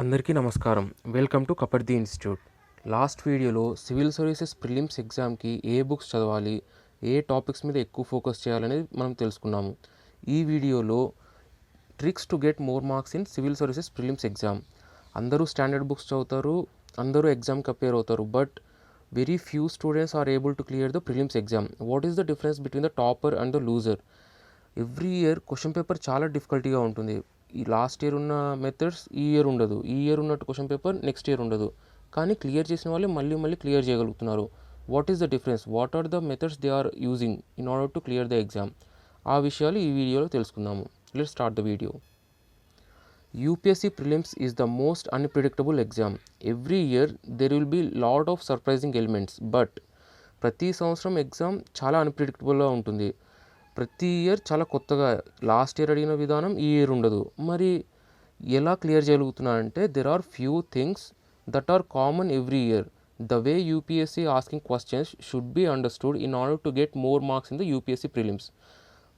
అందరికీ నమస్కారం. Welcome to Kapardi institute. Last వీడియోలో సివిల్ సర్వీసెస్ ప్రిలిమ్స్ ఎగ్జామ్కి ఏ బుక్స్ చదవాలి, ఏ టాపిక్స్ మీద ఎక్కువ ఫోకస్ చేయాలనేది మనం తెలుసుకున్నాము. ఈ వీడియోలో tricks to get more marks in civil services prelims exam. అందరూ స్టాండర్డ్ బుక్స్ చదువుతారు, అందరూ ఎగ్జామ్కి అపేర్ అవుతారు, but very few students are able to clear the prelims exam. What is the difference between the topper and the loser? Every year question paper చాలా డిఫికల్టీగా ఉంటుంది. ఈ last year ఉన్న మెథడ్స్ ఈ ఇయర్ ఉండదు, ఈ ఇయర్ ఉన్నట్టు క్వశ్చన్ పేపర్ నెక్స్ట్ ఇయర్ ఉండదు, కానీ క్లియర్ చేసిన వాళ్ళే మళ్ళీ క్లియర్ చేయగలుగుతున్నారు. What is the difference? What are the methods they are using in order to clear the exam? ఆ విషయాలు ఈ వీడియోలో తెలుసుకుందాము. Let's start the video. UPSC prelims is the most unpredictable exam. Every year there will be lot of surprising elements, but ప్రతి సంవత్సరం exam చాలా అన్ప్రిడిక్టబుల్గా ఉంటుంది. ప్రతి ఇయర్ చాలా కొత్తగా, లాస్ట్ ఇయర్ అడిగిన విధానం ఈ ఇయర్ ఉండదు. మరి ఎలా క్లియర్ చేయగలుగుతున్నానంటే there are few things that are common every year. The way UPSC asking questions should be understood in order to get more marks in the UPSC prelims.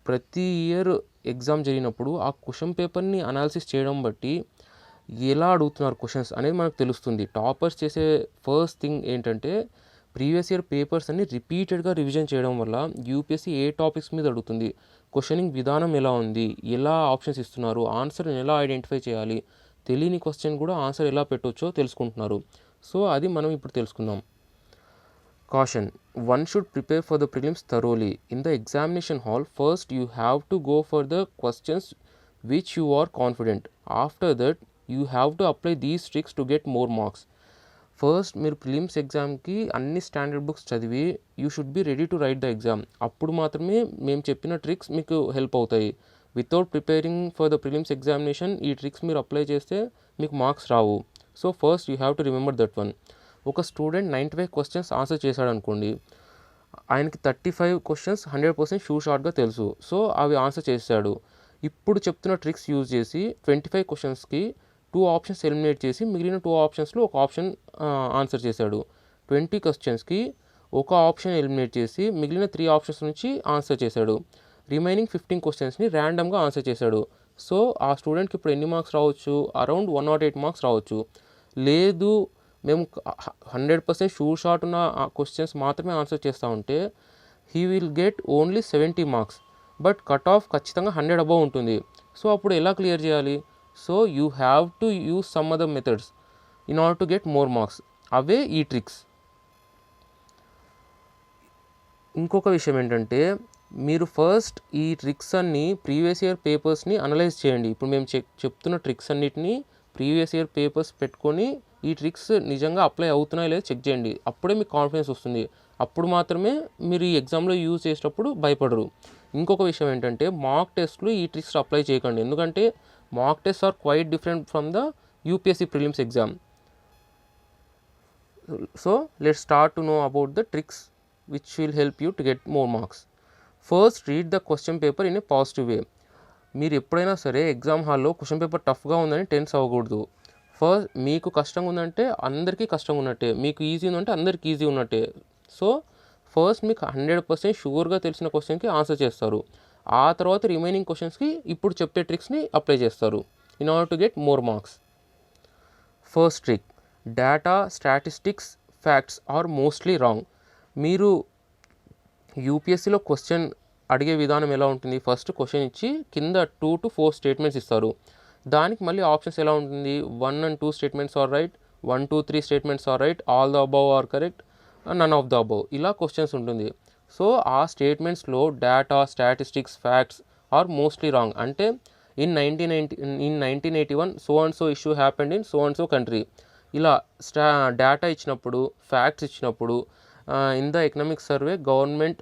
ప్రతి year exam జరిగినప్పుడు ఆ question పేపర్ని analysis చేయడం బట్టి ఎలా అడుగుతున్నారు questions అనేది మనకు తెలుస్తుంది. టాపర్స్ చేసే ఫస్ట్ థింగ్ ఏంటంటే ప్రీవియస్ ఇయర్ పేపర్స్ అన్ని రిపీటెడ్గా రివిజన్ చేయడం వల్ల UPSC ఏ టాపిక్స్ మీద అడుగుతుంది, క్వశ్చనింగ్ విధానం ఎలా ఉంది, ఎలా ఆప్షన్స్ ఇస్తున్నారు, ఆన్సర్ని ఎలా ఐడెంటిఫై చేయాలి, తెలియని క్వశ్చన్ కూడా ఆన్సర్ ఎలా పెట్టవచ్చో తెలుసుకుంటున్నారు. సో అది మనం ఇప్పుడు తెలుసుకుందాం. Caution: one should prepare for the prelims thoroughly. In the examination hall, first you have to go for the questions which you are confident. After that, you have to apply these tricks to get more marks. First మీరు prelims ఎగ్జామ్కి అన్ని standard books చదివి you should be ready to right the exam. అప్పుడు మాత్రమే మేము చెప్పిన tricks మీకు help అవుతాయి. Without preparing for the prelims examination ఈ ట్రిక్స్ మీరు అప్లై చేస్తే మీకు marks Rao. So first you have to remember that one. ఒక స్టూడెంట్ 95 క్వశ్చన్స్ ఆన్సర్ చేశాడు అనుకోండి, ఆయనకి 35 క్వశ్చన్స్ 100% షూ షార్ట్గా తెలుసు. సో అవి ఆన్సర్ చేశాడు. ఇప్పుడు చెప్తున్న ట్రిక్స్ యూజ్ చేసి 25 క్వశ్చన్స్కి 2 ఆప్షన్స్ ఎలిమినేట్ చేసి మిగిలిన 2 ఆప్షన్స్లో ఒక ఆప్షన్ ఆన్సర్ చేశాడు. 20 క్వశ్చన్స్కి ఒక ఆప్షన్ ఎలిమినేట్ చేసి మిగిలిన 3 ఆప్షన్స్ నుంచి ఆన్సర్ చేశాడు. రిమైనింగ్ 15 క్వశ్చన్స్ని ర్యాండమ్గా ఆన్సర్ చేశాడు. సో ఆ స్టూడెంట్కి ఇప్పుడు ఎన్ని మార్క్స్ రావచ్చు? అరౌండ్ 108 మార్క్స్ రావచ్చు. లేదు మేము 100% షూర్ షాట్ ఉన్న క్వశ్చన్స్ మాత్రమే ఆన్సర్ చేస్తూ ఉంటే he will get only 70 marks, but cut off ఖచ్చితంగా 100 అబవ్ ఉంటుంది. సో అప్పుడు ఎలా క్లియర్ చేయాలి? So you have to use some other methods in order to get more marks. అవే ఈ ట్రిక్స్. ఇంకొక విషయం ఏంటంటే మీరు ఫస్ట్ ఈ ట్రిక్స్ అన్నీ ప్రీవియస్ ఇయర్ పేపర్స్ని అనలైజ్ చేయండి. ఇప్పుడు మేము చెప్తున్న ట్రిక్స్ అన్నిటినీ ప్రీవియస్ ఇయర్ పేపర్స్ పెట్టుకొని ఈ ట్రిక్స్ నిజంగా అప్లై అవుతున్నాయో లేదో చెక్ చేయండి. అప్పుడే మీకు కాన్ఫిడెన్స్ వస్తుంది. అప్పుడు మాత్రమే మీరు ఈ ఎగ్జామ్లో యూజ్ చేసేటప్పుడు భయపడరు. ఇంకొక విషయం ఏంటంటే మాక్ టెస్ట్లు ఈ ట్రిక్స్ అప్లై చేయకండి, ఎందుకంటే mock test are quite different from the UPSC prelims exam. So let's start to know about the tricks which will help you to get more marks. First read the question paper in a positive way. మీరు ఎప్పుడైనా సరే exam హాల్లో question paper టఫ్గా ఉందని tense అవ్వకూడదు. First మీకు కష్టంగా ఉందంటే అందరికీ కష్టంగా ఉన్నట్టే, మీకు ఈజీ ఉందంటే అందరికీ ఈజీ ఉన్నట్టే. సో ఫస్ట్ మీకు 100% షూర్గా తెలిసిన క్వశ్చన్కి ఆన్సర్ చేస్తారు. ఆ తర్వాత రిమైనింగ్ క్వశ్చన్స్కి ఇప్పుడు చెప్పే ట్రిక్స్ని అప్లై చేస్తారు in order to get more marks. First trick: data, statistics, facts are mostly wrong. మీరు UPSCలో క్వశ్చన్ అడిగే విధానం ఎలా ఉంటుంది? ఫస్ట్ క్వశ్చన్ ఇచ్చి కింద 2 to 4 స్టేట్మెంట్స్ ఇస్తారు. దానికి మళ్ళీ ఆప్షన్స్ ఎలా ఉంటుంది? 1 and 2 statements are right, 1, 2, 3 statements are right, all the above are correct, none of the above, ఇలా క్వశ్చన్స్ ఉంటుంది. సో ఆ స్టేట్మెంట్స్లో data, statistics, facts are mostly wrong. అంటే in 1981 so and so issue happened in so and so country, ఇలా data ఇచ్చినప్పుడు, facts ఇచ్చినప్పుడు in the economic survey government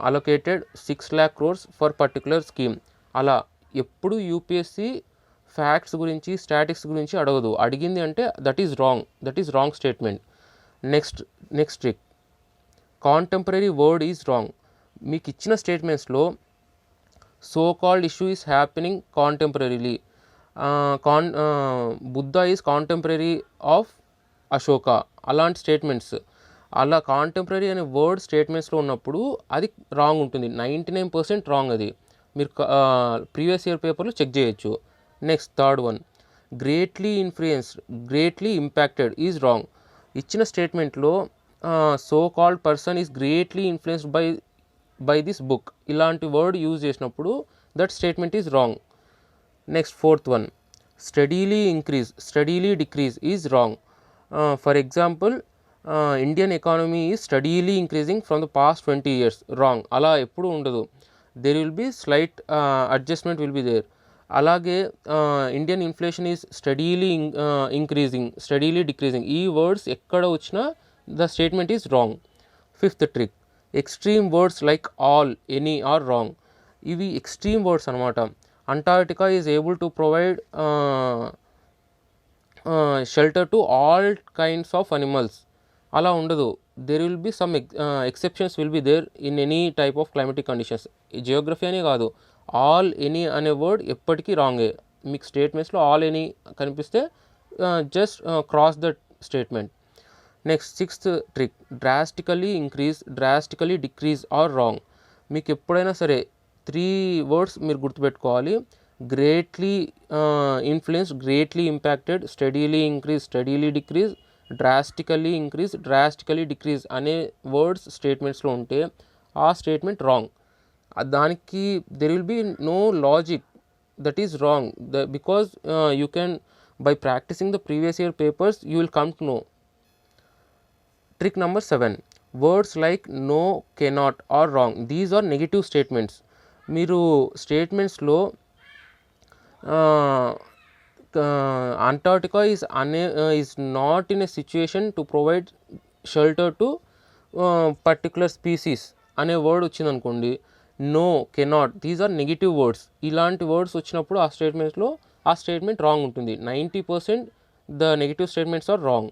allocated 6 lakh crores for particular scheme. అలా ఎప్పుడు UPSC facts గురించి, statics గురించి అడగదు. అడిగింది అంటే that is wrong statement. Next trick: contemporary word is wrong. మీకు ఇచ్చిన స్టేట్మెంట్స్లో so called issue is happening contemporarily, Buddha is contemporary of Ashoka, అలాంటి స్టేట్మెంట్స్. అలా కాంటెంపరీ అనే వర్డ్ స్టేట్మెంట్స్లో ఉన్నప్పుడు అది రాంగ్ ఉంటుంది. 99% రాంగ్. అది మీరు ప్రీవియస్ ఇయర్ పేపర్లో చెక్ చేయొచ్చు. Next third one: greatly influenced, greatly impacted is wrong. ఇచ్చిన స్టేట్మెంట్లో so called person is greatly influenced by this book ఇలాంటి వర్డ్ యూజ్ చేసినప్పుడు that statement is wrong. Next fourth one, steadily increase, steadily decrease is wrong. For example, Indian economy is steadily increasing from the past 20 years. Wrong. అలా ఎప్పుడు ఉండదు. There will be slight adjustment will be there. అలాగే Indian inflation is steadily increasing, steadily decreasing, ఈ words ఎక్కడ వచ్చినా the statement is wrong. Fifth trick, extreme words like all, any are wrong. ఇవి extreme words అనమాట. Antarctica is able to provide shelter to all kinds of animals. అలా ఉండదు. There will be some exceptions will be there in any type of climatic conditions. Geography అనే కాదు, all any అనే word ఎప్పటికీ రాంగే. మీకు స్టేట్మెంట్స్లో ఆల్ ఎనీ కనిపిస్తే just cross the statement. Next sixth trick, drastically increase, drastically decrease are wrong. మీకు ఎప్పుడైనా సరే 3 words మీరు గుర్తుపెట్టుకోవాలి. Greatly influence, greatly impacted, steadily increase, steadily decrease, drastically increase, drastically decrease అనే వర్డ్స్ స్టేట్మెంట్స్లో ఉంటే ఆ స్టేట్మెంట్ రాంగ్. దానికి there will be no logic, that is wrong. Because you can by practising the previous year papers you will come to know. Trick number 7, words like no, cannot or wrong. These are negative statements. మీరు స్టేట్మెంట్స్లో Antarctica is not in a situation to provide shelter to particular species అనే word వచ్చిందనుకోండి, no, cannot, these are negative words. ఇలాంటి words వచ్చినప్పుడు ఆ స్టేట్మెంట్స్లో ఆ statement wrong ఉంటుంది. 90% the negative statements are wrong.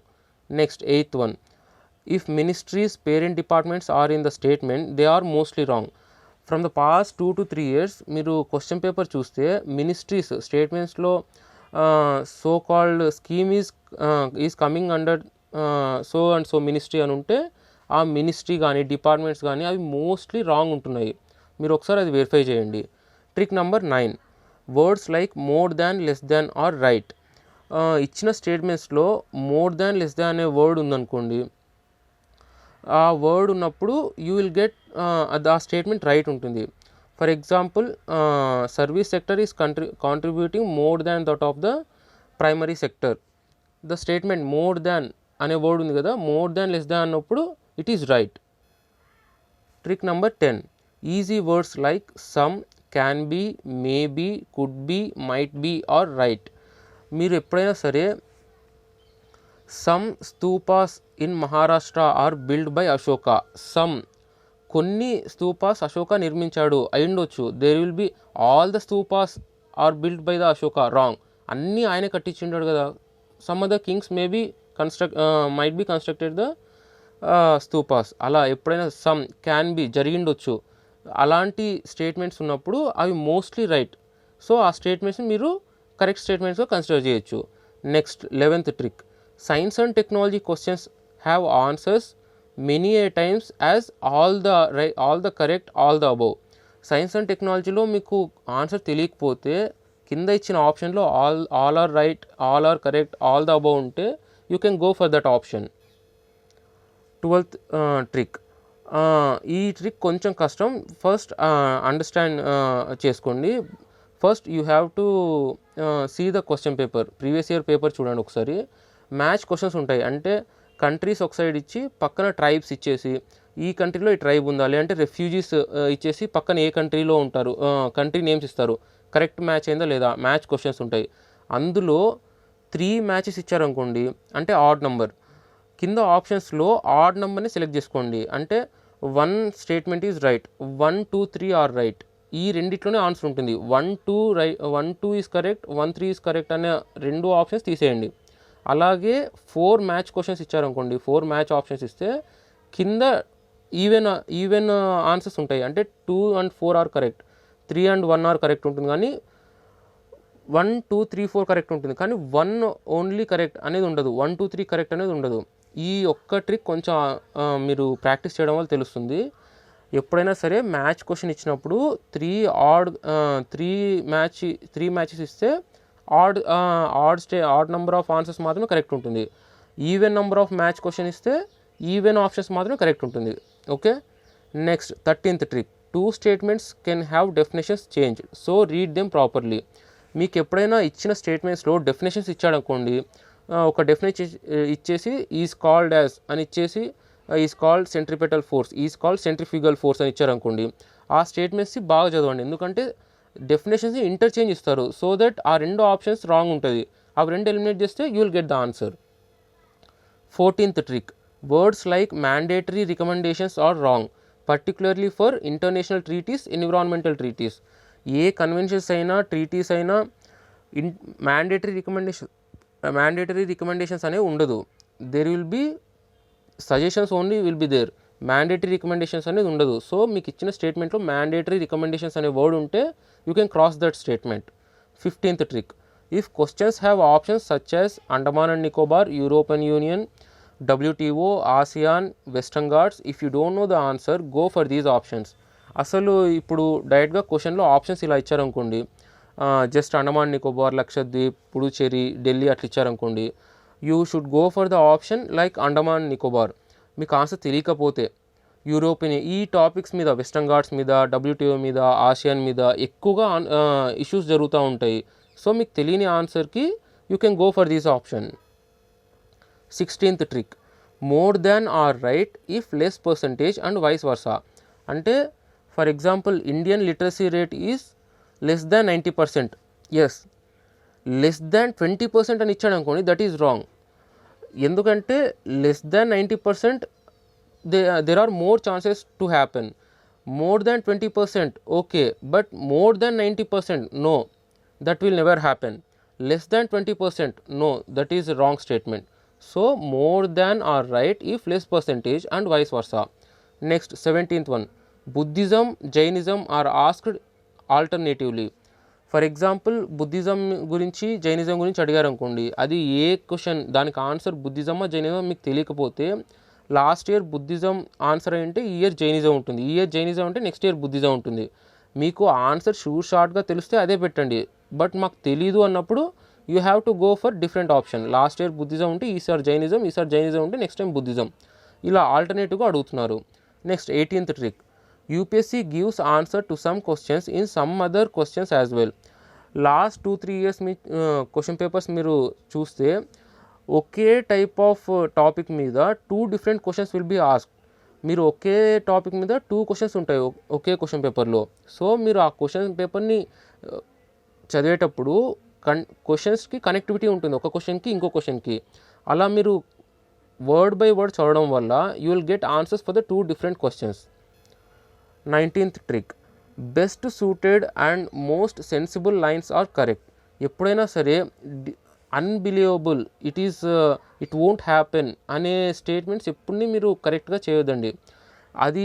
Next 8th one, if ministries, parent departments are in the statement, they are mostly wrong. From the past 2 to 3 years మీరు question paper చూస్తే ministries స్టేట్మెంట్స్లో so called scheme is coming under so and so ministry అని ఉంటే ఆ ministry కానీ departments కానీ అవి mostly wrong ఉంటున్నాయి. మీరు ఒకసారి అది వెరిఫై చేయండి. Trick number 9, words like more than, less than are right. ఇచ్చిన స్టేట్మెంట్స్లో మోర్ దాన్, లెస్ దాన్ అనే వర్డ్ ఉందనుకోండి, ఆ వర్డ్ ఉన్నప్పుడు యూ విల్ గెట్ ఆ స్టేట్మెంట్ రైట్ ఉంటుంది. For example, service sector is contributing more than that of the primary sector. The statement more than అనే word ఉంది కదా, మోర్ దాన్, లెస్ దాన్ అన్నప్పుడు it is right. Trick number 10, easy words like some, can be, may be, could be, might be are right. మీరు ఎప్పుడైనా సరే some stupas in Maharashtra are build by Ashoka, some, కొన్ని స్తూపాస్ అశోక నిర్మించాడు అయ్యుండొచ్చు. There will be all the stupas are build by the Ashoka, wrong. అన్నీ ఆయన కట్టించుంటాడు కదా. Some other kings maybe might be constructed the stupas. అలా ఎప్పుడైనా సమ్, క్యాన్ బి జరిగిండొచ్చు, అలాంటి స్టేట్మెంట్స్ ఉన్నప్పుడు అవి మోస్ట్లీ రైట్. సో ఆ స్టేట్మెంట్స్ని మీరు కరెక్ట్ స్టేట్మెంట్స్గా కన్సిడర్ చేయొచ్చు. Next 11th trick, science and technology questions have answers many a times as all the correct, all the above. Science and టెక్నాలజీలో మీకు ఆన్సర్ తెలియకపోతే కింద ఇచ్చిన ఆప్షన్లో all are right, all are correct, all the above ఉంటే you can go for that option. 12th trick, ఈ trick కొంచెం కష్టం. ఫస్ట్ అండర్స్టాండ్ చేసుకోండి. First you have to see the question paper, previous year paper చూడండి ఒకసారి. Match questions ఉంటాయి. అంటే countries ఒక సైడ్ ఇచ్చి పక్కన ట్రైబ్స్ ఇచ్చేసి ఈ కంట్రీలో ఈ ట్రైబ్ ఉందా, లేదంటే రెఫ్యూజీస్ ఇచ్చేసి పక్కన ఏ కంట్రీలో ఉంటారు, కంట్రీ నేమ్స్ ఇస్తారు. కరెక్ట్ మ్యాచ్ అయిందా లేదా, మ్యాచ్ క్వశ్చన్స్ ఉంటాయి. అందులో 3 మ్యాచెస్ ఇచ్చారనుకోండి అంటే ఆడ్ నెంబర్. కింద ఆప్షన్స్లో ఆడ్ నెంబర్ని సెలెక్ట్ చేసుకోండి. అంటే 1 statement is right, 1, 2, 3 are right. ఈ రెండిట్లోనే ఆన్సర్ ఉంటుంది. 1, 2 ఈజ్ కరెక్ట్, 1, 3 ఈజ్ కరెక్ట్ అనే 2 ఆప్షన్స్ తీసేయండి. అలాగే 4 మ్యాచ్ క్వశ్చన్స్ ఇచ్చారనుకోండి, 4 మ్యాచ్ ఆప్షన్స్ ఇస్తే కింద ఈవెన్ ఆన్సర్స్ ఉంటాయి. అంటే 2 and 4 are correct, 3 and 1 are correct ఉంటుంది. కానీ 1, 2, 3, 4 కరెక్ట్ ఉంటుంది. కానీ 1 ఓన్లీ కరెక్ట్ అనేది ఉండదు, 1, 2, 3 కరెక్ట్ అనేది ఉండదు. ఈ ఒక్క ట్రిక్ కొంచెం మీరు ప్రాక్టీస్ చేయడం వల్ల తెలుస్తుంది. ఎప్పుడైనా సరే మ్యాచ్ క్వశ్చన్ ఇచ్చినప్పుడు 3 మ్యాచెస్ ఇస్తే ఆడ్ నెంబర్ ఆఫ్ ఆన్సర్స్ మాత్రమే కరెక్ట్ ఉంటుంది. Even number of match question ఇస్తే ఈవెన్ ఆప్షన్స్ మాత్రమే కరెక్ట్ ఉంటుంది. Okay, next 13th trick, 2 statements can have definitions change, so read them properly. మీకు ఎప్పుడైనా ఇచ్చిన స్టేట్మెంట్స్లో డెఫినేషన్స్ ఇచ్చాడనుకోండి, ఒక డెఫినేషన్ ఇచ్చేసి ఈజ్ కాల్డ్ యాజ్ అని ఇచ్చేసి is called centripetal force, is called centrifugal force అని ఇచ్చారనుకోండి, ఆ స్టేట్మెంట్స్ని బాగా చదవండి. ఎందుకంటే డెఫినేషన్స్ని ఇంటర్చేంజ్ ఇస్తారు, సో దట్ ఆ 2 ఆప్షన్స్ రాంగ్ ఉంటుంది. అవి 2 ఎలిమినేట్ చేస్తే you will get the answer. 14th trick, words like mandatory recommendations are wrong, particularly for international treaties, environmental treaties. ఏ కన్వెన్షన్స్ అయినా ట్రీటీస్ అయినా మ్యాండేటరీ రికమెండేషన్స్ అనేవి ఉండదు. There will be suggestions only will be there, mandatory recommendations అనేది ఉండదు. So మీకు ఇచ్చిన స్టేట్మెంట్లో mandatory recommendations అనే వర్డ్ ఉంటే you can cross that statement. 15th trick, if questions have options such as Andaman and Nicobar, European union, WTO, ASEAN, western Ghats, if you don't know the answer go for these options. అసలు ఇప్పుడు డైరెక్ట్గా క్వశ్చన్లో options ఇలా ఇచ్చారనుకోండి, just Andaman Nicobar, Lakshadweep, Puducherry, Delhi అట్లా ఇచ్చారనుకోండి, you should go for the option like Andaman Nicobar. మీకు answer తెలియకపోతే యూరోపియన్ ఈ టాపిక్స్ మీద, వెస్టర్న్ ఘాట్స్ మీద, WTO మీద, ఆసియాన్ మీద ఎక్కువగా ఇష్యూస్ జరుగుతూ ఉంటాయి. సో మీకు తెలియని ఆన్సర్కి you can go for this option. 16th trick, more than are right if less percentage and vice versa. అంటే for example Indian literacy rate is less than 90%, as less than 20% అని ఇచ్చాడు అనుకోండి, that is wrong. ఎందుకంటే less than 90% there are more chances to happen. More than 20% okay, but more than 90% no, that will never happen. Less than 20% no, that is a wrong statement. So more than are right if less percentage and vice versa. Next 17th one, Buddhism, Jainism are asked alternatively. For example Buddhism గురించి Jainism గురించి అడిగారు అనుకోండి, అది ఏ question దానికి answer బుద్ధిజమా జైనిజమా మీకు తెలియకపోతే last year Buddhism answer అంటే ఈ ఇయర్ జైనిజం ఉంటుంది, ఈ ఇయర్ జైనిజం అంటే నెక్స్ట్ ఇయర్ బుద్ధిజం ఉంటుంది. మీకు ఆన్సర్ షార్ట్గా తెలిస్తే అదే పెట్టండి. బట్ మాకు తెలీదు అన్నప్పుడు you have to go for different option. Last year Buddhism ఉంటే ఈసారి జైనిజం, ఈసారి జైనిజం ఉంటే నెక్స్ట్ టైం బుద్ధిజం, ఇలా ఆల్టర్నేటివ్గా అడుగుతున్నారు. Next 18th trick, UPSC gives answer to some questions in some other questions as well. లాస్ట్ 2-3 years మీ question papers మీరు చూస్తే ఒకే టైప్ ఆఫ్ టాపిక్ మీద 2 different questions will be ask. మీరు ఒకే టాపిక్ మీద 2 క్వశ్చన్స్ ఉంటాయి ఒకే క్వశ్చన్ పేపర్లో. సో మీరు ఆ క్వశ్చన్ పేపర్ని చదివేటప్పుడు క్వశ్చన్స్కి కనెక్టివిటీ ఉంటుంది, ఒక క్వశ్చన్కి ఇంకో క్వశ్చన్కి. అలా మీరు వర్డ్ బై వర్డ్ చదవడం వల్ల you will get answers for the 2 different questions. 19th trick, best suited and most sensible lines are correct. ఎప్పుడైనా సరే అన్బిలీవబుల్, ఇట్ వోంట్ హ్యాపెన్ అనే స్టేట్మెంట్స్ ఎప్పుడూ మీరు కరెక్ట్గా చేయొద్దండి. అది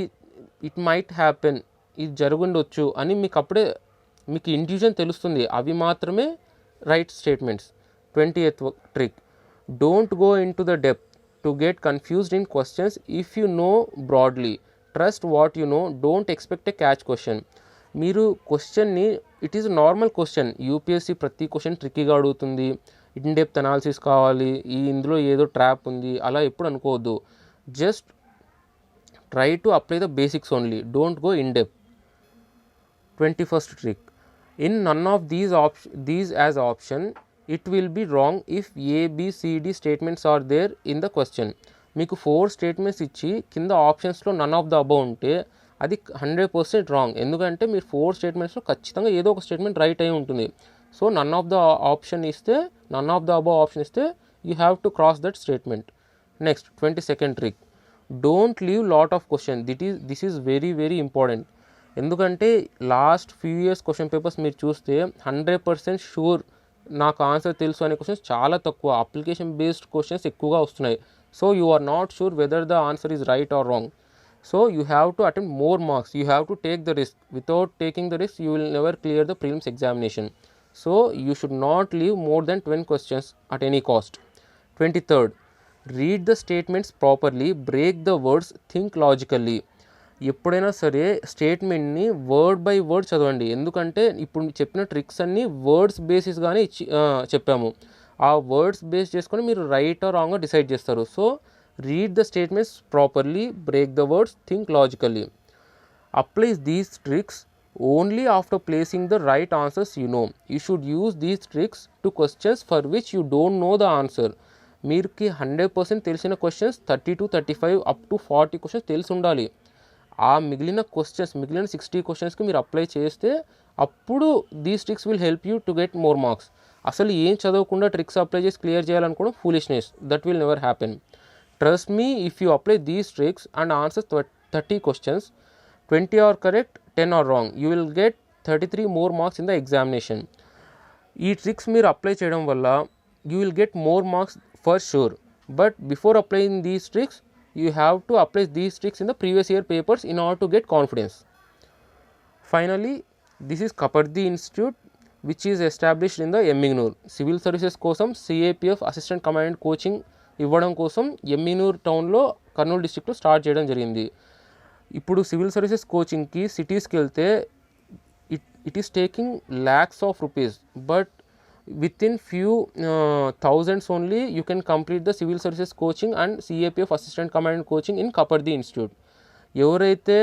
ఇట్ మైట్ హ్యాపెన్, ఇది జరుగుండొచ్చు అని మీకు అప్పుడే మీకు ఇంట్యూషన్ తెలుస్తుంది, అవి మాత్రమే right statements. 20th trick, don't go in to the depth to get confused in questions if you know broadly, trust what you know, don't expect a catch question. మీరు క్వశ్చన్ని, it is normal question, UPSC ప్రతి question ట్రిక్కీగా అడుగుతుంది, in depth analysis కావాలి, ఇందులో ఏదో trap ఉంది అలా ఎప్పుడు అనుకోవద్దు. Just try to apply the basics only, don't go in depth. 21st trick, in none of these as option it will be wrong if ABCD statements are there in the question. మీకు 4 statements ఇచ్చి కింద ఆప్షన్స్లో నన్ of the above ఉంటే అది 100% wrong. ఎందుకంటే మీరు 4 స్టేట్మెంట్స్లో ఖచ్చితంగా ఏదో ఒక స్టేట్మెంట్ రైట్ అయి ఉంటుంది. So none of the above option ఇస్తే you have to cross that statement. Next 22nd trick, don't leave lot of question. This is very very important. ఎందుకంటే last few years question papers మీరు చూస్తే 100% sure నాకు answer తెలుసు అనే questions చాలా తక్కువ, application based questions ఎక్కువగా వస్తున్నాయి. So you are not sure whether the answer is right or wrong. So you have to attempt more marks, you have to take the risk. Without taking the risk you will never clear the prelims examination. So you should not leave more than 10 questions at any cost. 23rd, read the statements properly, break the words, think logically. ఎప్పుడైనా సరే స్టేట్మెంట్ని word by word చదవండి. ఎందుకంటే ఇప్పుడు చెప్పిన tricks అన్నీ words బేసిస్గానే చెప్పాము. ఆ words base చేసుకొని మీరు రైట్ ఆర్ రాంగ్ డిసైడ్ చేస్తారు. So read the statements properly, break the words, think logically. Applies these tricks only after placing the right answers you know. You should use these tricks to questions for which you don't know the answer. మీరుకి 100% తెలిసిన questions 30 to 35 up to 40 questions తెలిసి ఉండాలి. ఆ మిగిలిన 60 క్వశ్చన్స్కి మీరు apply చేస్తే అప్పుడు these tricks will help you to get more marks. అసలు ఏం చదవకుండా ట్రిక్స్ అప్లై చేసి క్లియర్ చేయాలనుకోవడం foolishness. That will never happen. Trust me, if you apply these tricks and answers 30 questions, 20 are correct, 10 are wrong. You will get 33 more marks in the examination. ఈ tricks మీరు apply చేయడం వల్ల you will get more marks for sure. But before applying these tricks, you have to apply these tricks in the previous year papers in order to get confidence. Finally, this is Kapardi Institute, which is established in the Emmiganur. Civil services కోసం CAPF assistant commandant coaching ఇవ్వడం కోసం ఎమ్మిగనూర్ టౌన్లో కర్నూలు డిస్ట్రిక్ట్లో start చేయడం జరిగింది. ఇప్పుడు civil services కోచింగ్కి సిటీస్కి వెళ్తే it is taking lakhs of rupees, but within few thousands only you can complete the civil services coaching and CAPF assistant commandant coaching in Kapardi institute. ఎవరైతే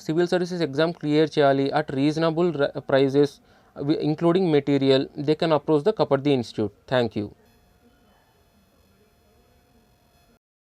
సివిల్ సర్వీసెస్ ఎగ్జామ్ క్లియర్ చేయాలి at reasonable prizes including material, they can approach the Kapardi institute. Thank you.